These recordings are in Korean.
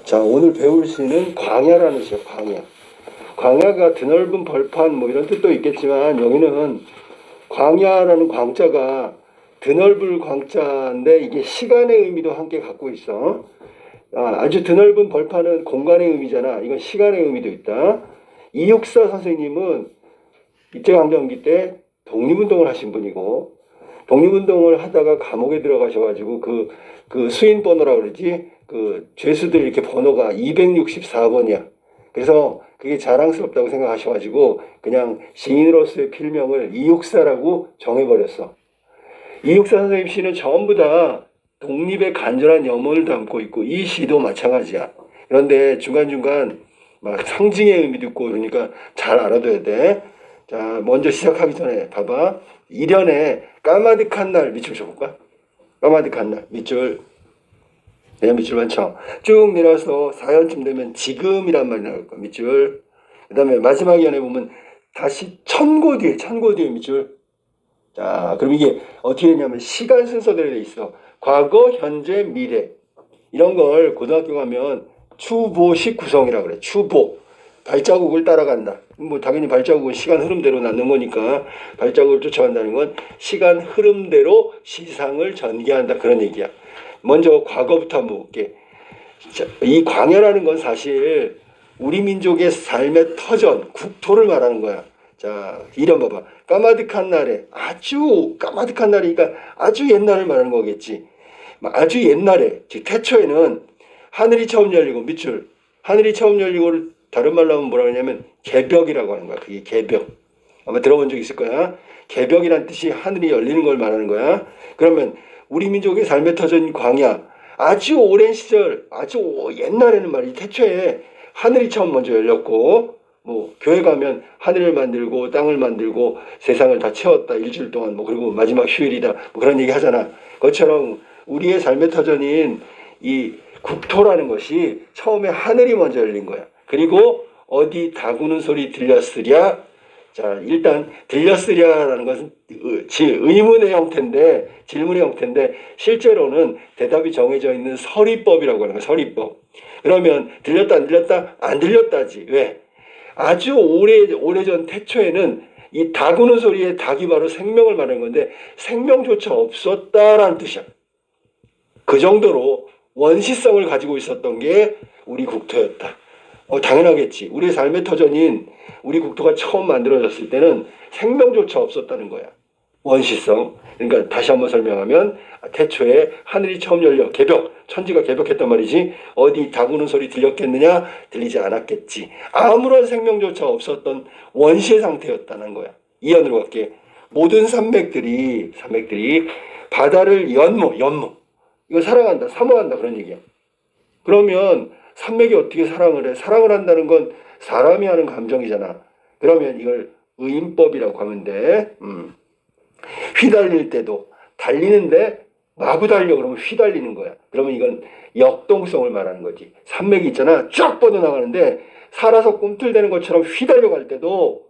자, 오늘 배울 시는 광야라는 시야, 광야. 광야가 드넓은 벌판 뭐 이런 뜻도 있겠지만 여기는 광야라는 광자가 드넓을 광자인데 이게 시간의 의미도 함께 갖고 있어. 아주 드넓은 벌판은 공간의 의미잖아. 이건 시간의 의미도 있다. 이육사 선생님은 일제강점기 때 독립운동을 하신 분이고 독립운동을 하다가 감옥에 들어가셔가지고 그 수인 번호라 그러지, 그 죄수들 이렇게 번호가 264번이야. 그래서 그게 자랑스럽다고 생각하셔가지고 그냥 시인으로서의 필명을 이육사라고 정해버렸어. 이육사 선생님 시는 전부 다 독립의 간절한 염원을 담고 있고 이 시도 마찬가지야. 그런데 중간중간 막 상징의 의미도 있고 그러니까 잘 알아둬야 돼. 자, 먼저 시작하기 전에 봐봐. 일연에 까마득한 날 밑줄 쳐볼까? 까마득한 날 밑줄. 밑줄만 쳐. 쭉 내려서 4연쯤 되면 지금이란 말이 나올 거야. 밑줄. 그 다음에 마지막 연에 보면 다시 천고 뒤에 밑줄. 자, 그럼 이게 어떻게 되냐면 시간 순서대로 돼 있어. 과거, 현재, 미래. 이런 걸 고등학교 가면 추보식 구성이라 그래. 추보. 발자국을 따라간다. 뭐 당연히 발자국은 시간 흐름대로 낳는 거니까 발자국을 쫓아간다는 건 시간 흐름대로 시상을 전개한다. 그런 얘기야. 먼저 과거부터 한번 볼게. 이 광야라는 건 사실 우리 민족의 삶의 터전, 국토를 말하는 거야. 자, 이름 봐봐. 까마득한 날에, 아주 까마득한 날이니까 아주 옛날을 말하는 거겠지. 아주 옛날에, 즉 태초에는 하늘이 처음 열리고, 밑줄. 하늘이 처음 열리고를 다른 말로 하면 뭐라고 하냐면 개벽이라고 하는 거야. 그게 개벽. 아마 들어본 적 있을 거야. 개벽이란 뜻이 하늘이 열리는 걸 말하는 거야. 그러면 우리 민족의 삶의 터전 광야, 아주 오랜 시절, 아주 옛날에는 말이지, 태초에 하늘이 처음 먼저 열렸고, 뭐 교회 가면 하늘을 만들고 땅을 만들고 세상을 다 채웠다 일주일 동안, 뭐 그리고 마지막 휴일이다, 뭐 그런 얘기 하잖아. 그것처럼 우리의 삶의 터전인 이 국토라는 것이 처음에 하늘이 먼저 열린 거야. 그리고 어디 다구는 소리 들렸으랴. 자, 일단 들렸으랴라는 것은 의문의 형태인데, 질문의 형태인데 실제로는 대답이 정해져 있는 서리법이라고 하는 거야. 서리법. 그러면 들렸다 안 들렸다? 안 들렸다지. 왜? 아주 오래전 태초에는 이 다구는 소리의 닭이 바로 생명을 말하는 건데 생명조차 없었다라는 뜻이야. 그 정도로 원시성을 가지고 있었던 게 우리 국토였다. 당연하겠지. 우리의 삶의 터전인 우리 국토가 처음 만들어졌을 때는 생명조차 없었다는 거야. 원시성. 그러니까 다시 한번 설명하면 태초에 하늘이 처음 열려 개벽, 천지가 개벽했단 말이지. 어디 다구는 소리 들렸겠느냐? 들리지 않았겠지. 아무런 생명조차 없었던 원시의 상태였다는 거야. 이연으로 갈게. 모든 산맥들이 바다를 연모 이거 사랑한다, 사모한다 그런 얘기야. 그러면 산맥이 어떻게 사랑을 해? 사랑을 한다는 건 사람이 하는 감정이잖아. 그러면 이걸 의인법이라고 하면 돼. 휘달릴 때도 달리는데 마구 달려 그러면 휘달리는 거야. 그러면 이건 역동성을 말하는 거지. 산맥이 있잖아. 쫙 뻗어나가는데 살아서 꿈틀대는 것처럼 휘달려 갈 때도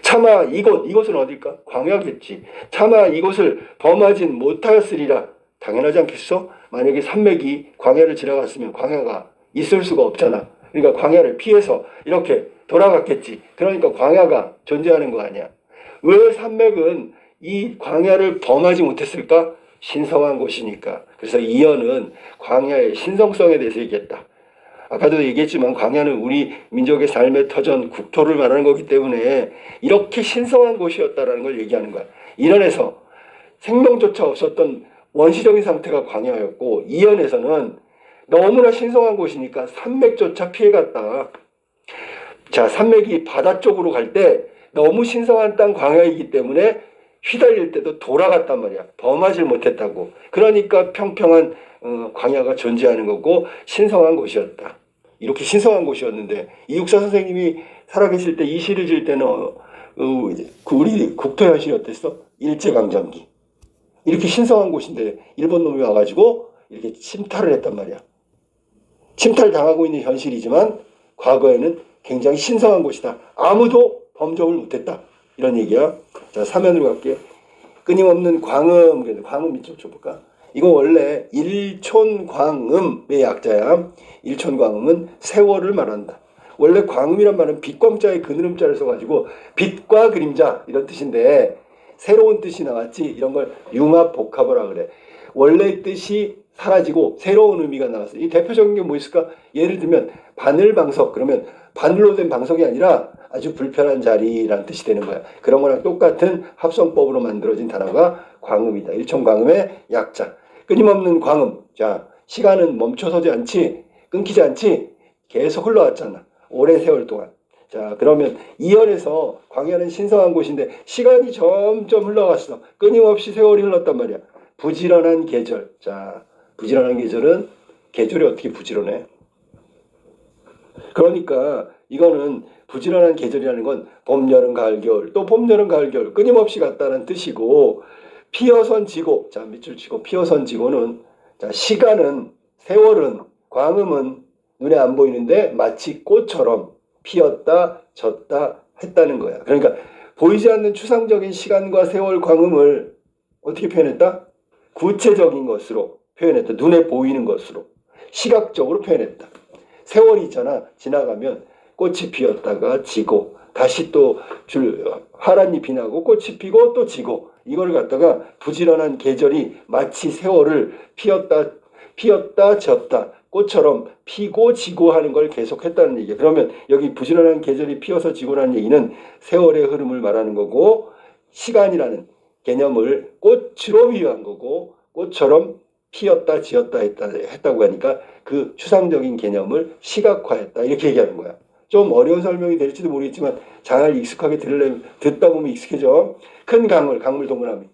차마 이곳은 어딜까? 광야겠지. 차마 이곳을 범하진 못하였으리라. 당연하지 않겠어? 만약에 산맥이 광야를 지나갔으면 광야가 있을 수가 없잖아. 그러니까 광야를 피해서 이렇게 돌아갔겠지. 그러니까 광야가 존재하는 거 아니야. 왜 산맥은 이 광야를 범하지 못했을까? 신성한 곳이니까. 그래서 이연은 광야의 신성성에 대해서 얘기했다. 아까도 얘기했지만 광야는 우리 민족의 삶의 터전, 국토를 말하는 거기 때문에 이렇게 신성한 곳이었다라는 걸 얘기하는 거야. 이연에서 생명조차 없었던 원시적인 상태가 광야였고, 이연에서는 너무나 신성한 곳이니까 산맥조차 피해갔다. 자, 산맥이 바다 쪽으로 갈 때 너무 신성한 땅 광야이기 때문에 휘달릴 때도 돌아갔단 말이야. 범하지 못했다고. 그러니까 평평한 광야가 존재하는 거고 신성한 곳이었다. 이렇게 신성한 곳이었는데 이육사 선생님이 살아계실 때 이 시를 질 때는 우리 국토 현실이 어땠어? 일제강점기. 이렇게 신성한 곳인데 일본 놈이 와가지고 이렇게 침탈을 했단 말이야. 침탈당하고 있는 현실이지만 과거에는 굉장히 신성한 곳이다. 아무도 범접을 못했다. 이런 얘기야. 자, 3면으로 갈게. 끊임없는 광음. 광음 밑줄 쳐볼까? 이거 원래 일촌광음의 약자야. 일촌광음은 세월을 말한다. 원래 광음이란 말은 빛광자에 그늘음자를 써가지고 빛과 그림자 이런 뜻인데 새로운 뜻이 나왔지. 이런 걸 융합복합어라 그래. 원래 뜻이 사라지고 새로운 의미가 나왔어. 이 대표적인 게 뭐 있을까? 예를 들면 바늘방석 그러면 바늘로 된 방석이 아니라 아주 불편한 자리라는 뜻이 되는 거야. 그런 거랑 똑같은 합성법으로 만들어진 단어가 광음이다. 일촌광음의 약자. 끊임없는 광음. 자, 시간은 멈춰서지 않지, 끊기지 않지, 계속 흘러왔잖아. 오랜 세월 동안. 자, 그러면 이열에서 광야는 신성한 곳인데 시간이 점점 흘러갔어. 끊임없이 세월이 흘렀단 말이야. 부지런한 계절. 자, 부지런한 계절은 계절이 어떻게 부지런해? 그러니까 이거는 부지런한 계절이라는 건 봄, 여름, 가을, 겨울 또 봄, 여름, 가을, 겨울 끊임없이 갔다는 뜻이고 피어선 지고 자 밑줄 치고 피어선 지고는 자 시간은 세월은 광음은 눈에 안 보이는데 마치 꽃처럼 피었다 졌다 했다는 거야. 그러니까 보이지 않는 추상적인 시간과 세월 광음을 어떻게 표현했다? 구체적인 것으로 표현했다. 눈에 보이는 것으로 시각적으로 표현했다. 세월이 있잖아. 지나가면 꽃이 피었다가 지고 다시 또 파란 잎이 나고 꽃이 피고 또 지고 이걸 갖다가 부지런한 계절이 마치 세월을 피었다 졌다 꽃처럼 피고 지고 하는 걸 계속했다는 얘기야. 그러면 여기 부지런한 계절이 피어서 지고라는 얘기는 세월의 흐름을 말하는 거고 시간이라는 개념을 꽃으로 비유한 거고 꽃처럼 피었다 지었다 했다고 하니까 그 추상적인 개념을 시각화했다 이렇게 얘기하는 거야. 좀 어려운 설명이 될지도 모르겠지만 잘 익숙하게 듣다 보면 익숙해져. 큰 강물 동그라미.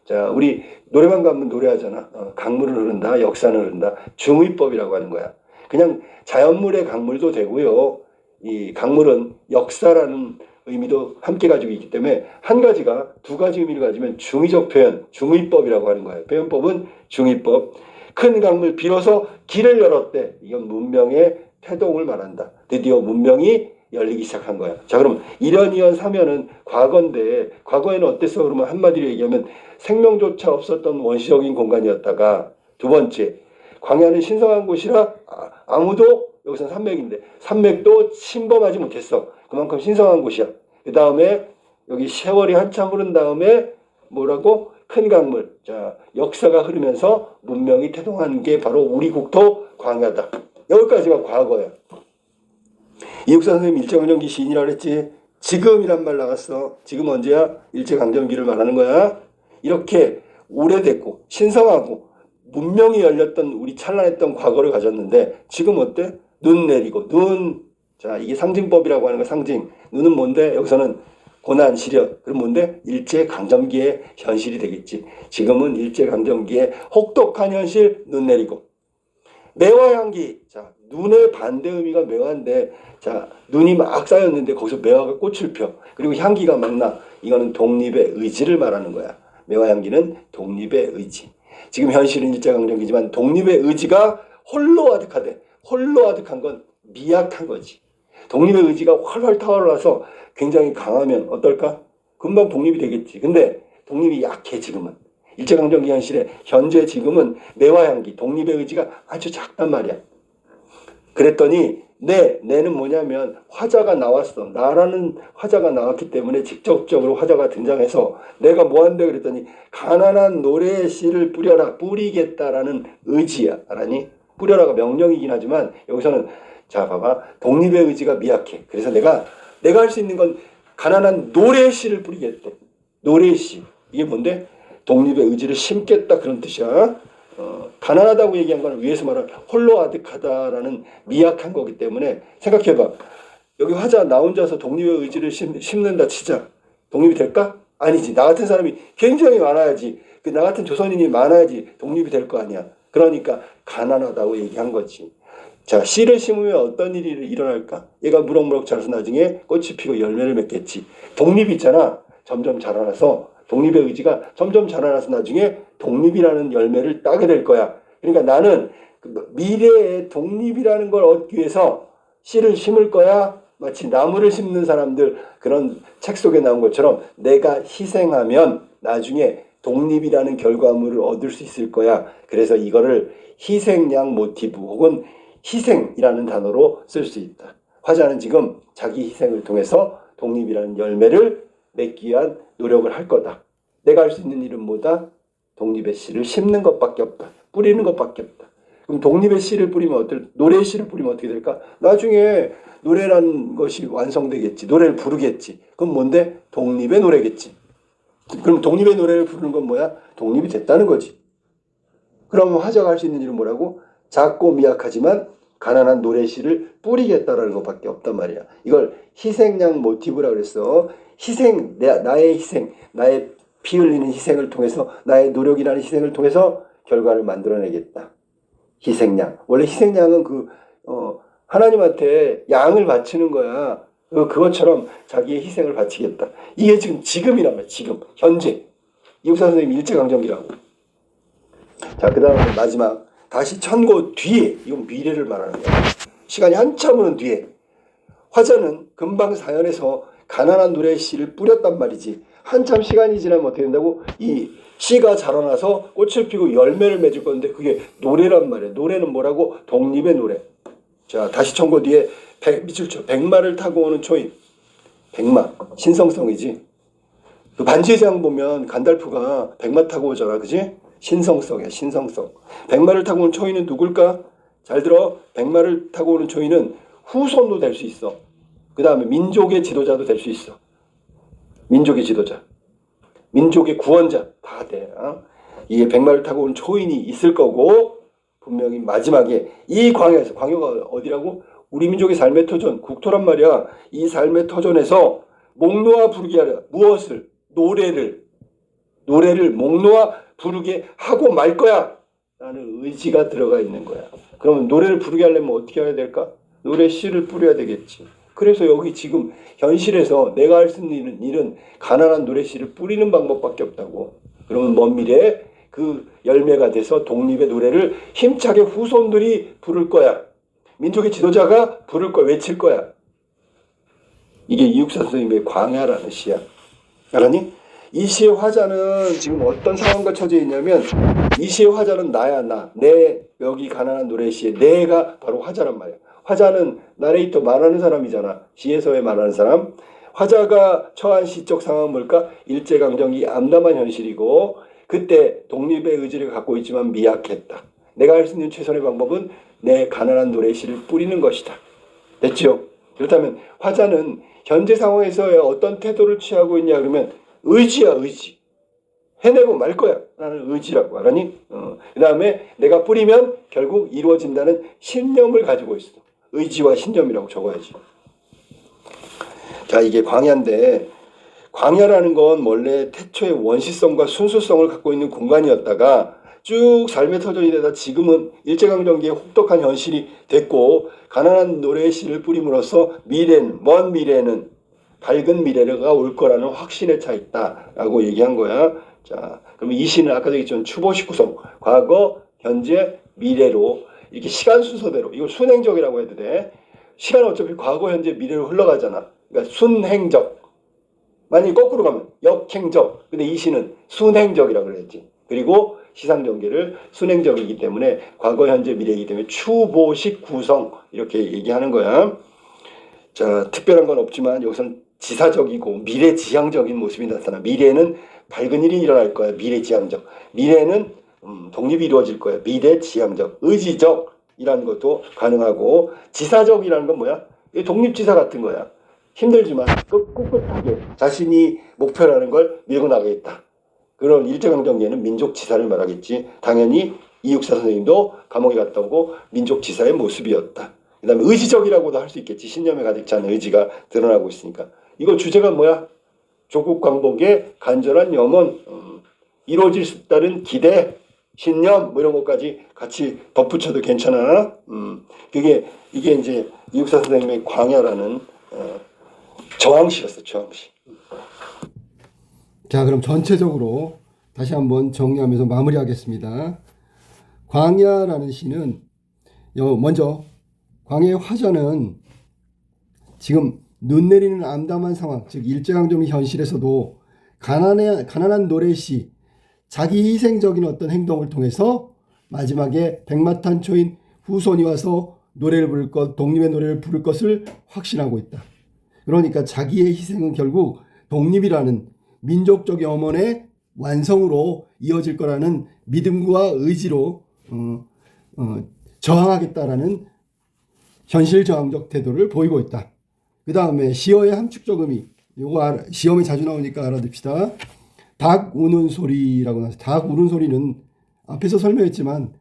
자, 우리 노래방 가면 노래하잖아. 강물을 흐른다, 역산을 흐른다. 중의법이라고 하는 거야. 그냥 자연물의 강물도 되고요. 이 강물은 역사라는 의미도 함께 가지고 있기 때문에 한 가지가 두 가지 의미를 가지면 중의적 표현, 중의법이라고 하는 거예요. 표현법은 중의법. 큰 강물 비로소 길을 열었대. 이건 문명의 태동을 말한다. 드디어 문명이 열리기 시작한 거야. 자, 그럼 1년, 2년, 3년은 과거인데 과거에는 어땠어? 그러면 한마디로 얘기하면 생명조차 없었던 원시적인 공간이었다가 두 번째, 광야는 신성한 곳이라 아무도 여기서는 산맥인데 산맥도 침범하지 못했어. 그만큼 신성한 곳이야. 그 다음에 여기 세월이 한참 흐른 다음에 뭐라고? 큰 강물. 자, 역사가 흐르면서 문명이 태동한 게 바로 우리 국토 광야다. 여기까지가 과거야. 이육사 선생님 일제강점기 시인이라고 그랬지. 지금이란 말 나갔어. 지금 언제야? 일제강점기를 말하는 거야. 이렇게 오래됐고 신성하고 문명이 열렸던 우리 찬란했던 과거를 가졌는데 지금 어때? 눈 내리고 눈. 자, 이게 상징법이라고 하는 거 상징. 눈은 뭔데? 여기서는 고난 시련. 그럼 뭔데? 일제강점기의 현실이 되겠지. 지금은 일제강점기의 혹독한 현실. 눈 내리고. 매화 향기. 자, 눈의 반대 의미가 매화인데 자, 눈이 막 쌓였는데 거기서 매화가 꽃을 펴. 그리고 향기가 막 나. 이거는 독립의 의지를 말하는 거야. 매화 향기는 독립의 의지. 지금 현실은 일제강점기지만 독립의 의지가 홀로 아득하대. 홀로 아득한 건 미약한 거지. 독립의 의지가 활활 타올라서 굉장히 강하면 어떨까? 금방 독립이 되겠지. 근데 독립이 약해 지금은. 일제강점기 현실에 현재 지금은 매화향기, 독립의 의지가 아주 작단 말이야. 그랬더니 내는 뭐냐면 화자가 나왔어. 나라는 화자가 나왔기 때문에 직접적으로 화자가 등장해서 내가 뭐한대 그랬더니 가난한 노래의 씨를 뿌려라. 뿌리겠다라는 의지야. 알았니? 뿌려라가 명령이긴 하지만 여기서는 자 봐봐. 독립의 의지가 미약해. 그래서 내가 할 수 있는 건 가난한 노래의 씨를 뿌리겠대. 노래의 씨. 이게 뭔데? 독립의 의지를 심겠다 그런 뜻이야. 가난하다고 얘기한 건 위에서 말한 홀로 아득하다라는 미약한 거기 때문에 생각해봐. 여기 화자 나 혼자서 독립의 의지를 심는다 치자. 독립이 될까? 아니지. 나 같은 사람이 굉장히 많아야지. 그 나 같은 조선인이 많아야지 독립이 될 거 아니야. 그러니까 가난하다고 얘기한 거지. 자, 씨를 심으면 어떤 일이 일어날까? 얘가 무럭무럭 자라서 나중에 꽃이 피고 열매를 맺겠지. 독립이 있잖아. 점점 자라나서 독립의 의지가 점점 자라나서 나중에 독립이라는 열매를 따게 될 거야. 그러니까 나는 미래의 독립이라는 걸 얻기 위해서 씨를 심을 거야. 마치 나무를 심는 사람들 그런 책 속에 나온 것처럼 내가 희생하면 나중에 독립이라는 결과물을 얻을 수 있을 거야. 그래서 이거를 희생양 모티브 혹은 희생이라는 단어로 쓸 수 있다. 화자는 지금 자기 희생을 통해서 독립이라는 열매를 맺기 위한 노력을 할 거다. 내가 할 수 있는 일은 뭐다? 독립의 씨를 심는 것밖에 없다. 뿌리는 것밖에 없다. 그럼 독립의 씨를 뿌리면 노래의 씨를 뿌리면 어떻게 될까? 나중에 노래라는 것이 완성되겠지. 노래를 부르겠지. 그럼 뭔데? 독립의 노래겠지. 그럼 독립의 노래를 부르는 건 뭐야? 독립이 됐다는 거지. 그럼 화자가 할 수 있는 일은 뭐라고? 작고 미약하지만 가난한 노래시를 뿌리겠다라는 것밖에 없단 말이야. 이걸 희생양 모티브라고 그랬어. 희생, 나의 희생, 나의 피 흘리는 희생을 통해서, 나의 노력이라는 희생을 통해서 결과를 만들어내겠다. 희생양. 원래 희생양은 하나님한테 양을 바치는 거야. 그것처럼 자기의 희생을 바치겠다. 이게 지금이란 말이야. 지금, 현재. 이국사 선생님 일제강점기라고. 자, 그 다음에 마지막. 다시 천고 뒤에, 이건 미래를 말하는 거야. 시간이 한참 흐른 뒤에 화자는 금방 사연에서 가난한 노래의 씨를 뿌렸단 말이지. 한참 시간이 지나면 어떻게 된다고? 이 씨가 자라나서 꽃을 피고 열매를 맺을 건데 그게 노래란 말이야. 노래는 뭐라고? 독립의 노래. 자, 다시 천고 뒤에 밑줄 쳐. 백마를 타고 오는 초인. 백마. 신성성이지. 그 반지의 제왕 보면 간달프가 백마 타고 오잖아. 그지? 신성성이야. 신성성. 백마를 타고 오는 초인은 누굴까? 잘 들어. 백마를 타고 오는 초인은 후손도 될 수 있어. 그 다음에 민족의 지도자도 될 수 있어. 민족의 지도자. 민족의 구원자. 다 돼. 이게 백마를 타고 온 초인이 있을 거고 분명히 마지막에 이 광야에서, 광야가 어디라고? 우리 민족의 삶의 터전, 국토란 말이야. 이 삶의 터전에서 목 놓아 부르게 하라. 무엇을? 노래를 목 놓아 부르게 하고 말 거야 라는 의지가 들어가 있는 거야. 그러면 노래를 부르게 하려면 어떻게 해야 될까? 노래 씨를 뿌려야 되겠지. 그래서 여기 지금 현실에서 내가 할 수 있는 일은 가난한 노래 씨를 뿌리는 방법밖에 없다고. 그러면 먼 미래에 그 열매가 돼서 독립의 노래를 힘차게 후손들이 부를 거야. 민족의 지도자가 부를 거야. 외칠 거야. 이게 이육사 선생님의 광야라는 시야. 알았니? 이 시의 화자는 지금 어떤 상황과 처지에 있냐면 이 시의 화자는 나야. 내 여기 가난한 노래 시에 내가 바로 화자란 말이야. 화자는 나레이터 말하는 사람이잖아. 시에서의 말하는 사람. 화자가 처한 시적 상황은 뭘까? 일제강점기 암담한 현실이고 그때 독립의 의지를 갖고 있지만 미약했다. 내가 할 수 있는 최선의 방법은 내 가난한 노래 시를 뿌리는 것이다. 됐죠? 그렇다면 화자는 현재 상황에서의 어떤 태도를 취하고 있냐 그러면 의지야. 의지. 해내고 말 거야 라는 의지라고. 알았니? 그 다음에 내가 뿌리면 결국 이루어진다는 신념을 가지고 있어. 의지와 신념이라고 적어야지. 자, 이게 광야인데 광야라는 건 원래 태초의 원시성과 순수성을 갖고 있는 공간이었다가 쭉 삶의 터전이 되다 지금은 일제강점기의 혹독한 현실이 됐고 가난한 노래의 씨를 뿌림으로써 먼 미래는 밝은 미래가 올 거라는 확신에 차 있다라고 얘기한 거야. 자, 그럼 이 시는 아까도 얘기했지만 추보식 구성, 과거, 현재, 미래로 이렇게 시간 순서대로, 이걸 순행적이라고 해도 돼. 시간은 어차피 과거, 현재, 미래로 흘러가잖아. 그러니까 순행적. 만약에 거꾸로 가면 역행적. 근데 이 시는 순행적이라고 그랬지. 그리고 시상 전개를 순행적이기 때문에 과거, 현재, 미래이기 때문에 추보식 구성 이렇게 얘기하는 거야. 자, 특별한 건 없지만 여기서는 지사적이고 미래지향적인 모습이 나타나. 미래는 밝은 일이 일어날 거야. 미래지향적. 미래는 독립이 이루어질 거야. 미래지향적. 의지적이라는 것도 가능하고 지사적이라는 건 뭐야? 독립지사 같은 거야. 힘들지만 꿋꿋하게 자신이 목표라는 걸 밀고 나가겠다. 그런 일제강점기에는 민족지사를 말하겠지. 당연히 이육사 선생님도 감옥에 갔다 오고 민족지사의 모습이었다. 그 다음에 의지적이라고도 할 수 있겠지. 신념에 가득 찬 의지가 드러나고 있으니까. 이거 주제가 뭐야? 조국 광복의 간절한 염원, 이루어질 수 있다는 기대, 신념 뭐 이런 것까지 같이 덧붙여도 괜찮아. 이게 이제 이육사 선생님의 광야라는 저항시였어. 저항시. 자, 그럼 전체적으로 다시 한번 정리하면서 마무리하겠습니다. 광야라는 시는 먼저 광야의 화자는 지금 눈 내리는 암담한 상황, 즉 일제강점기 현실에서도 가난한 노래시, 자기 희생적인 어떤 행동을 통해서 마지막에 백마탄초인 후손이 와서 노래를 부를 것, 독립의 노래를 부를 것을 확신하고 있다. 그러니까 자기의 희생은 결국 독립이라는 민족적 염원의 완성으로 이어질 거라는 믿음과 의지로 저항하겠다라는 현실 저항적 태도를 보이고 있다. 그 다음에 시어의 함축적 의미, 요거 시험에 자주 나오니까 알아둡시다. 닭 우는 소리라고 나서 닭 우는 소리는 앞에서 설명했지만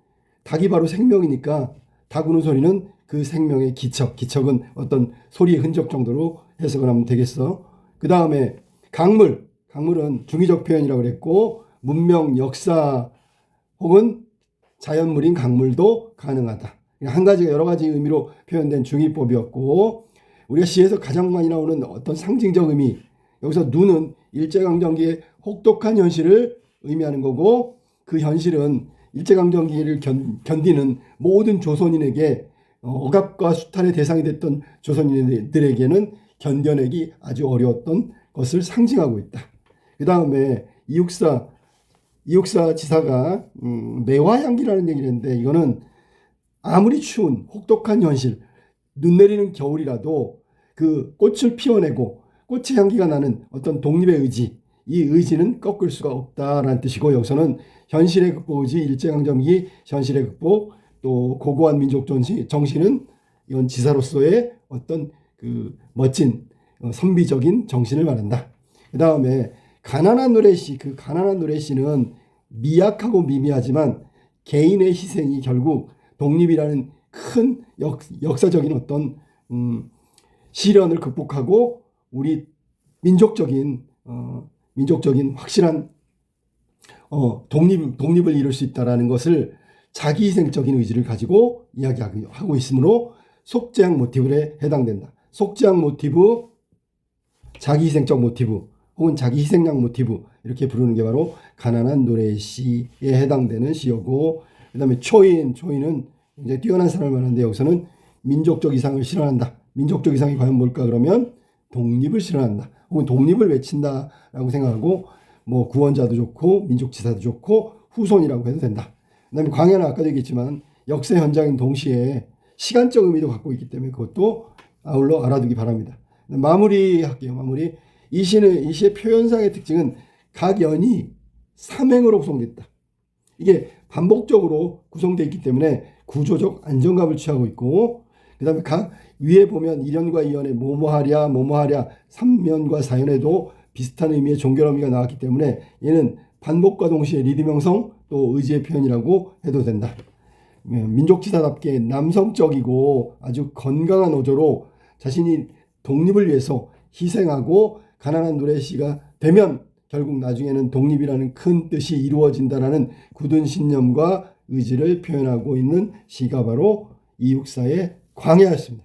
닭이 바로 생명이니까 닭 우는 소리는 그 생명의 기척은 어떤 소리의 흔적 정도로 해석을 하면 되겠어. 그 다음에 강물은 중의적 표현이라고 그랬고 문명, 역사 혹은 자연물인 강물도 가능하다. 한 가지가 여러 가지 의미로 표현된 중의법이었고 우리가 시에서 가장 많이 나오는 어떤 상징적 의미, 여기서 눈은 일제강점기의 혹독한 현실을 의미하는 거고 그 현실은 일제강점기를 견디는 모든 조선인에게 억압과 수탈의 대상이 됐던 조선인들에게는 견뎌내기 아주 어려웠던 것을 상징하고 있다. 그 다음에 이육사 지사가 매화향기라는 얘기를 했는데 이거는 아무리 추운 혹독한 현실, 눈 내리는 겨울이라도 그 꽃을 피워내고 꽃의 향기가 나는 어떤 독립의 의지, 이 의지는 꺾을 수가 없다라는 뜻이고 여기서는 현실의 극복 의지, 일제강점기 현실의 극복, 또 고고한 민족 정신은 이건 지사로서의 어떤 그 멋진 선비적인 정신을 말한다. 그 다음에 가난한 노래시, 그 가난한 노래시는 미약하고 미미하지만 개인의 희생이 결국 독립이라는 큰 역사적인 어떤 시련을 극복하고 우리 민족적인 확실한 독립을 이룰 수 있다라는 것을 자기 희생적인 의지를 가지고 이야기하고 있으므로 속죄악 모티브에 해당된다. 속죄악 모티브, 자기 희생적 모티브 혹은 자기 희생양 모티브 이렇게 부르는 게 바로 가난한 노래의 시에 해당되는 시여고 그 다음에 초인은 굉장히 뛰어난 사람을 말하는데 여기서는 민족적 이상을 실현한다. 민족적 이상이 과연 뭘까 그러면 독립을 실현한다. 혹은 독립을 외친다라고 생각하고 뭐 구원자도 좋고 민족지사도 좋고 후손이라고 해도 된다. 그 다음에 광야는 아까도 얘기했지만 역사 현장인 동시에 시간적 의미도 갖고 있기 때문에 그것도 아울러 알아두기 바랍니다. 마무리할게요. 이 시의 표현상의 특징은 각 연이 삼행으로 구성됐다. 이게 반복적으로 구성되어 있기 때문에 구조적 안정감을 취하고 있고 그 다음에 각 위에 보면 1연과 2연에 뭐뭐하랴 3연과 4연에도 비슷한 의미의 종결 의미가 나왔기 때문에 얘는 반복과 동시에 리듬 형성 또 의지의 표현이라고 해도 된다. 민족지사답게 남성적이고 아주 건강한 어조로 자신이 독립을 위해서 희생하고 가난한 노래시가 되면 결국 나중에는 독립이라는 큰 뜻이 이루어진다라는 굳은 신념과 의지를 표현하고 있는 시가 바로 이육사의 광야였습니다.